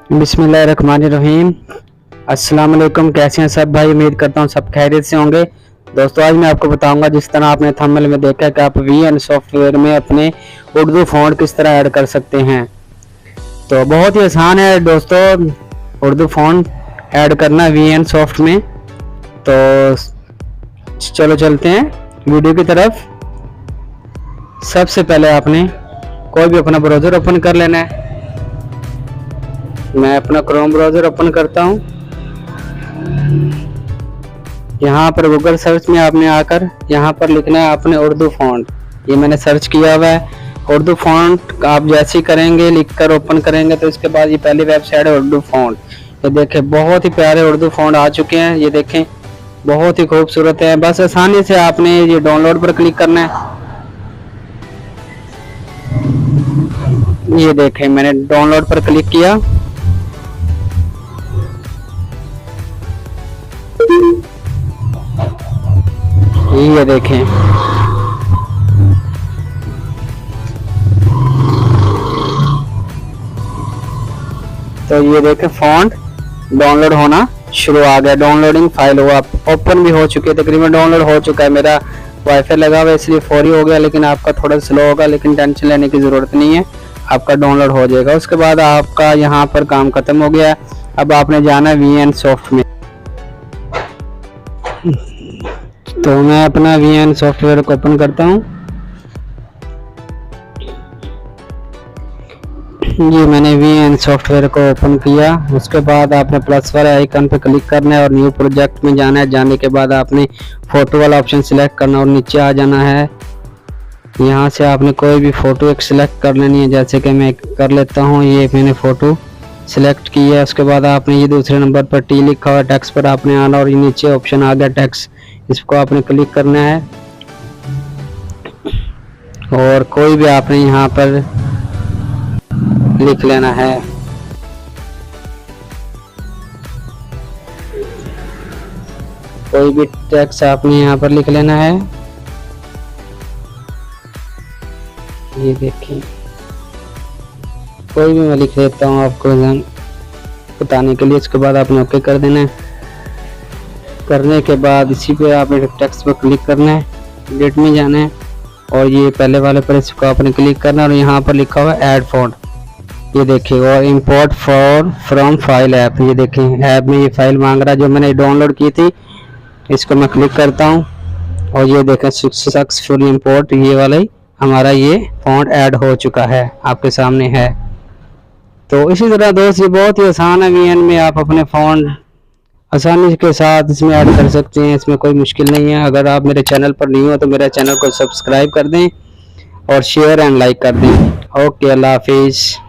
बिस्मिल्लाहिर्रहमानिर्रहीम। अस्सलाम वालेकुम। कैसे हैं सब भाई? उम्मीद करता हूँ सब खैरियत से होंगे। दोस्तों, आज मैं आपको बताऊंगा, जिस तरह आपने थंबनेल में देखा कि आप वीएन सॉफ्टवेयर में अपने उर्दू फ़ॉन्ट किस तरह ऐड कर सकते हैं। तो बहुत ही आसान है दोस्तों, उर्दू फ़ॉन्ट ऐड करना वीएन सॉफ्ट में। तो चलो चलते हैं वीडियो की तरफ। सबसे पहले आपने कोई भी अपना ब्राउज़र ओपन कर लेना है। मैं अपना क्रोम ब्राउज़र ओपन करता हूँ। यहाँ पर गूगल सर्च में आपने आकर यहाँ पर लिखना है अपने उर्दू फ़ॉन्ट। ये मैंने सर्च किया हुआ है। उर्दू फ़ॉन्ट आप जैसे ही करेंगे, लिखकर ओपन करेंगे, तो इसके बाद ये पहली वेबसाइट है उर्दू फ़ॉन्ट। ये देखें, बहुत ही प्यारे उर्दू फ़ॉन्ट आ चुके हैं। ये देखें, बहुत ही खूबसूरत है। बस आसानी से आपने ये डाउनलोड पर क्लिक करना है। ये देखें, मैंने डाउनलोड पर क्लिक किया। ये देखें, तो ये देखें फ़ॉन्ट डाउनलोड होना शुरू आ गया। डाउनलोडिंग फाइल हुआ, ओपन भी हो चुकी है, तकरीबन डाउनलोड हो चुका है। मेरा वाईफाई लगा हुआ है इसलिए फौरी हो गया, लेकिन आपका थोड़ा स्लो होगा। लेकिन टेंशन लेने की ज़रूरत नहीं है, आपका डाउनलोड हो जाएगा। उसके बाद आपका यहाँ पर काम ख़त्म हो गया। अब आपने जाना वीएन सॉफ्ट में। तो मैं अपना वीएन सॉफ्टवेयर को ओपन करता हूँ। ये मैंने वीएन सॉफ्टवेयर को ओपन किया। उसके बाद आपने प्लस वाले आइकन पर क्लिक करना है और न्यू प्रोजेक्ट में जाना है। जाने के बाद आपने फ़ोटो वाला ऑप्शन सिलेक्ट करना और नीचे आ जाना है। यहाँ से आपने कोई भी फ़ोटो एक सिलेक्ट कर लेनी है, जैसे कि मैं कर लेता हूँ। ये मैंने फ़ोटो सिलेक्ट की है। उसके बाद आपने ये दूसरे नंबर पर टी लिखा हुआ टेक्स्ट पर आपने आना और ये नीचे ऑप्शन आ गया टेक्स्ट, इसको आपने क्लिक करना है और कोई भी आपने यहाँ पर लिख लेना है। कोई भी टेक्स्ट आपने यहाँ पर लिख लेना है। ये देखिए, कोई भी मैं लिख देता हूँ आपको बताने के लिए। इसके बाद आपने ओके कर देना है। करने के बाद इसी पे आपने टेक्स्ट पर क्लिक करना है, डेट में जाना है और ये पहले वाले पर इसको आपने क्लिक करना है और यहाँ पर लिखा हुआ है ऐड फ़ॉन्ट। ये देखिए, और इंपोर्ट फ्रॉम फाइल ऐप। ये देखें, ऐप में ये फाइल मांग रहा है जो मैंने डाउनलोड की थी। इसको मैं क्लिक करता हूँ और ये देखें सक्सेसफुल इंपोर्ट, ये वाला ही हमारा ये फ़ॉन्ट ऐड हो चुका है, आपके सामने है। तो इसी तरह दोस्त, ये बहुत ही आसान है। वीएन में आप अपने फ़ॉन्ट आसानी के साथ इसमें ऐड कर सकते हैं, इसमें कोई मुश्किल नहीं है। अगर आप मेरे चैनल पर नहीं हो तो मेरे चैनल को सब्सक्राइब कर दें और शेयर एंड लाइक कर दें। ओके, अल्लाह हाफिज़।